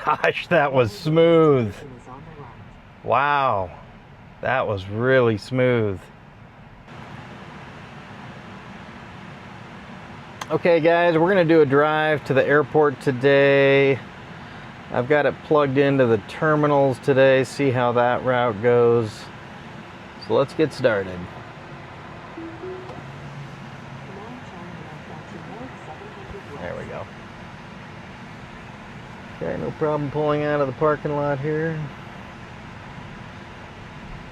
gosh, that was smooth. Wow, that was really smooth. Okay guys, we're gonna do a drive to the airport today. I've got it plugged into the terminals today, see how that route goes. So let's get started. There we go. Okay, no problem pulling out of the parking lot here.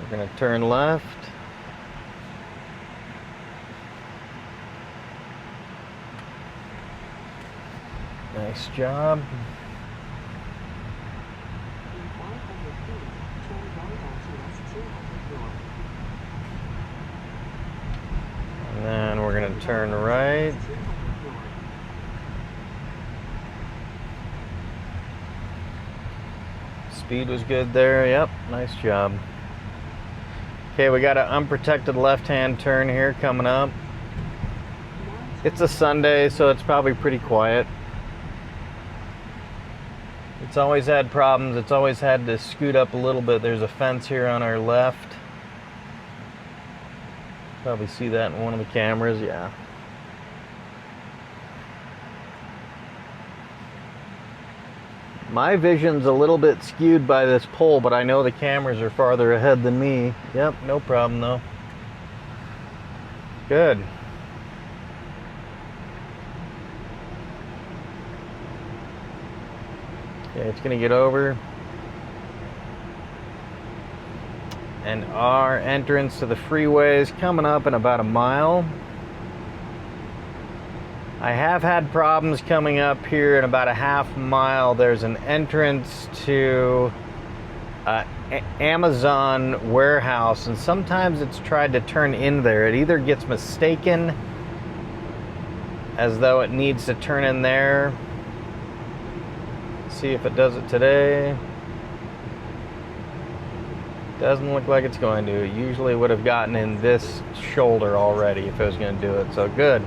We're going to turn left. Nice job. And then we're going to turn right. Speed was good there. Yep, nice job. Okay, we got an unprotected left-hand turn here coming up. It's a Sunday, so it's probably pretty quiet. It's always had problems. It's always had to scoot up a little bit. There's a fence here on our left. Probably see that in one of the cameras, yeah. My vision's a little bit skewed by this pole, but I know the cameras are farther ahead than me. Yep, no problem though. Good. Okay, it's gonna get over. And our entrance to the freeway is coming up in about a mile. I have had problems coming up here in about a half mile. There's an entrance to Amazon warehouse, and sometimes it's tried to turn in there. It either gets mistaken as though it needs to turn in there. See if it does it today. Doesn't look like it's going to. It usually would have gotten in this shoulder already if it was going to do it, so good.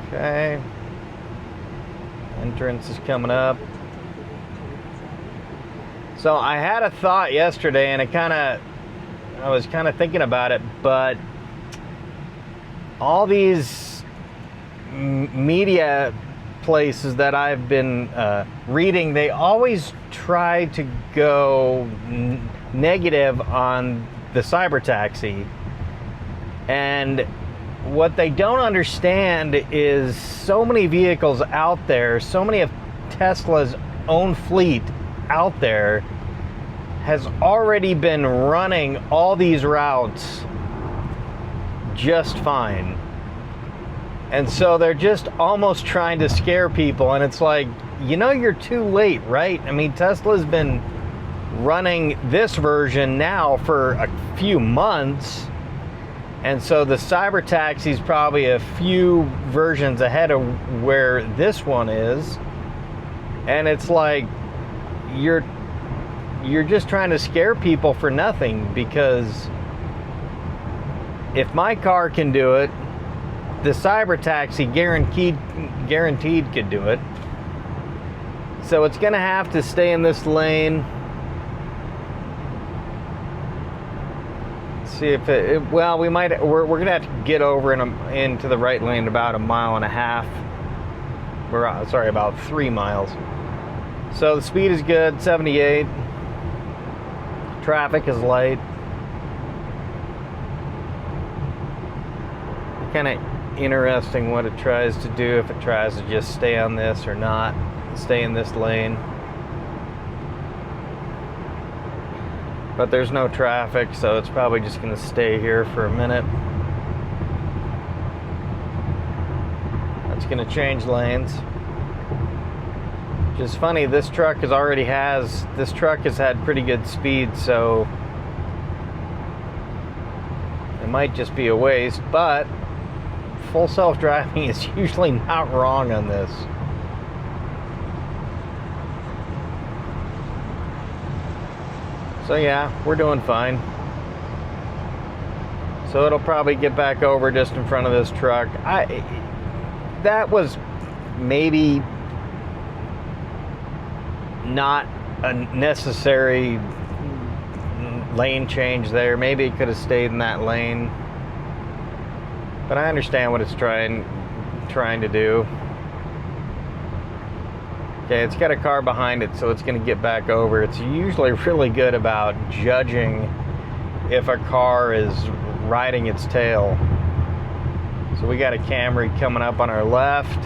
Okay, entrance is coming up. So I had a thought yesterday, and I was kind of thinking about it, but all these media places that I've been reading, they always try to go negative on the cyber taxi, and what they don't understand is so many vehicles out there, so many of Tesla's own fleet out there has already been running all these routes just fine. And so they're just almost trying to scare people, and it's like, you know, you're too late, right? I mean, Tesla's been running this version now for a few months. And so the cyber taxi is probably a few versions ahead of where this one is. And it's like, you're just trying to scare people for nothing, because if my car can do it, the cyber taxi guaranteed could do it. So it's gonna have to stay in this lane. See if well, we're gonna have to get over into the right lane about 1.5 miles. Sorry, about 3 miles. So the speed is good, 78. Traffic is light. Kind of interesting what it tries to do, if it tries to just stay on this or not, stay in this lane. But there's no traffic, so it's probably just going to stay here for a minute. That's going to change lanes. Which is funny, this truck has had pretty good speed, so it might just be a waste, but full self-driving is usually not wrong on this. So yeah, we're doing fine. So it'll probably get back over just in front of this truck. That was maybe not a necessary lane change there. Maybe it could have stayed in that lane. But I understand what it's trying to do. Okay, it's got a car behind it, so it's going to get back over. It's usually really good about judging if a car is riding its tail. So we got a Camry coming up on our left,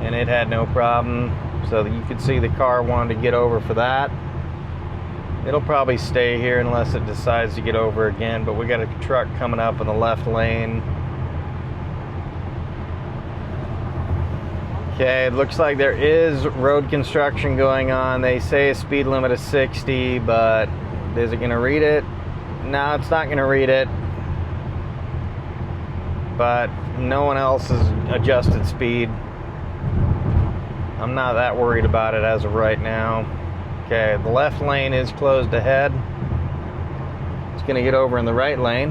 and it had no problem. So you could see the car wanted to get over for that. It'll probably stay here unless it decides to get over again, but we got a truck coming up in the left lane. Okay, it looks like there is road construction going on. They say a speed limit of 60, but is it going to read it? No, it's not going to read it. But no one else has adjusted speed. I'm not that worried about it as of right now. Okay, the left lane is closed ahead. It's going to get over in the right lane.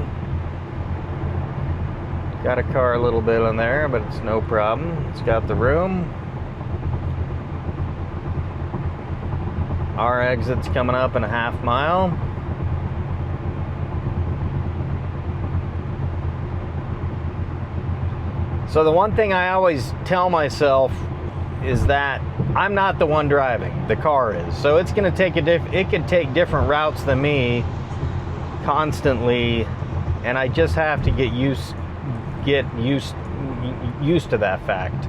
Got a car a little bit in there, but it's no problem. It's got the room. Our exit's coming up in a half mile. So the one thing I always tell myself is that I'm not the one driving, the car is. So it's going to take it could take different routes than me constantly, and I just have to get used to that fact.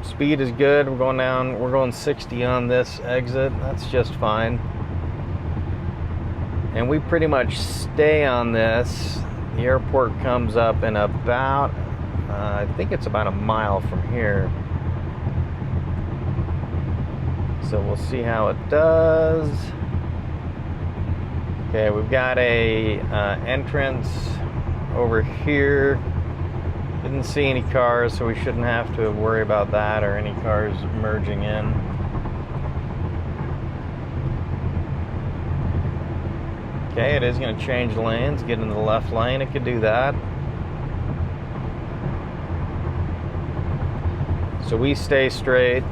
Speed is good. We're going 60 on this exit. That's just fine. And we pretty much stay on this. The airport comes up in about I think it's about a mile from here. So we'll see how it does. Okay, we've got a entrance over here. Didn't see any cars, so we shouldn't have to worry about that or any cars merging in. Okay, it is going to change lanes, get into the left lane. It could do that. So we stay straight.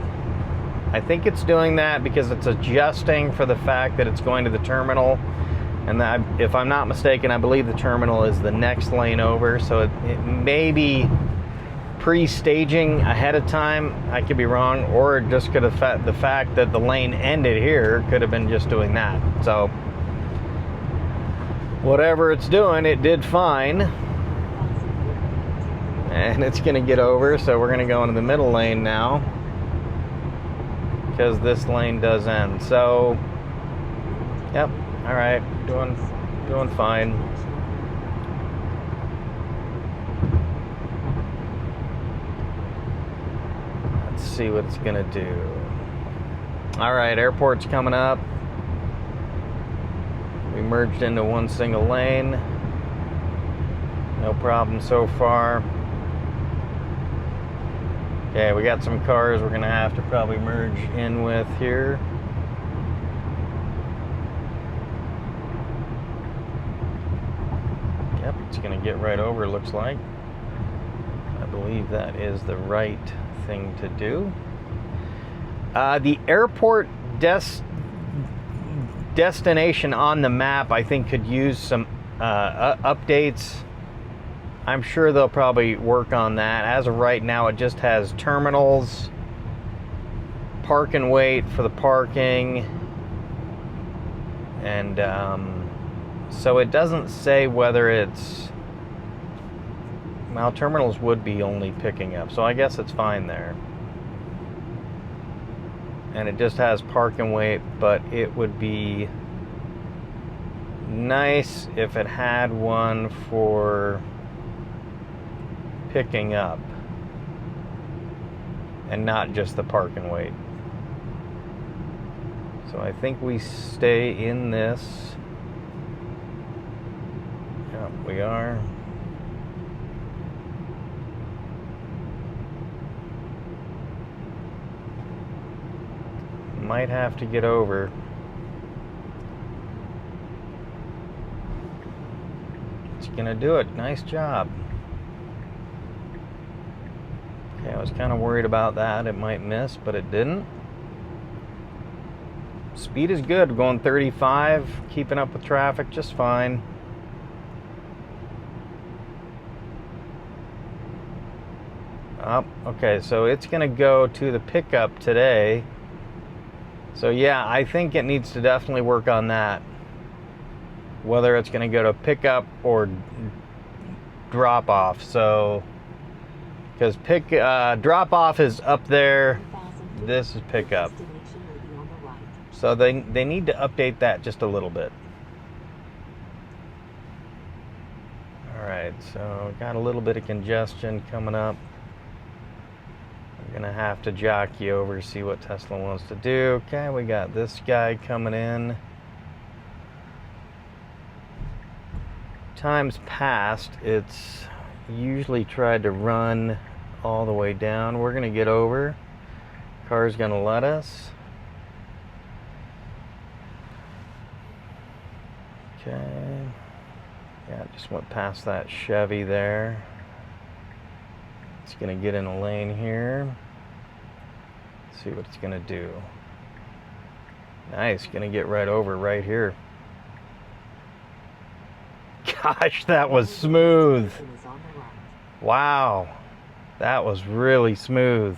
I think it's doing that because it's adjusting for the fact that it's going to the terminal. And that, if I'm not mistaken, I believe the terminal is the next lane over. So it may be pre-staging ahead of time. I could be wrong. Or it just could have the fact that the lane ended here could have been just doing that. So whatever it's doing, it did fine. And it's going to get over. So we're going to go into the middle lane now, because this lane does end. So, yep. All right, doing fine. Let's see what it's gonna do. All right, airport's coming up. We merged into one single lane. No problem so far. Okay, we got some cars we're gonna have to probably merge in with here. Yep, it's going to get right over, looks like. I believe that is the right thing to do. The airport destination on the map, I think, could use some updates. I'm sure they'll probably work on that. As of right now, it just has terminals, park and wait for the parking, and so it doesn't say whether it's, well, terminals would be only picking up, so I guess it's fine there. And it just has park and wait, but it would be nice if it had one for picking up and not just the park and wait. So I think we stay in this. Yep, we are. Might have to get over. gonna do it. Nice job. Okay, I was kind of worried about that. It might miss, but it didn't. Speed is good. Going 35, keeping up with traffic just fine. Okay, so it's gonna go to the pickup today. So yeah, I think it needs to definitely work on that. Whether it's gonna go to pickup or drop off. So, because drop off is up there, this is pickup. So they need to update that just a little bit. All right, so got a little bit of congestion coming up. I'm gonna have to jockey over to see what Tesla wants to do. Okay, we got this guy coming in. Times past, it's usually tried to run all the way down. We're gonna get over. Car's gonna let us. Okay. Yeah, just went past that Chevy there. It's gonna get in a lane here. Let's see what it's gonna do. Nice, gonna get right over right here. Gosh, that was smooth. Wow, that was really smooth.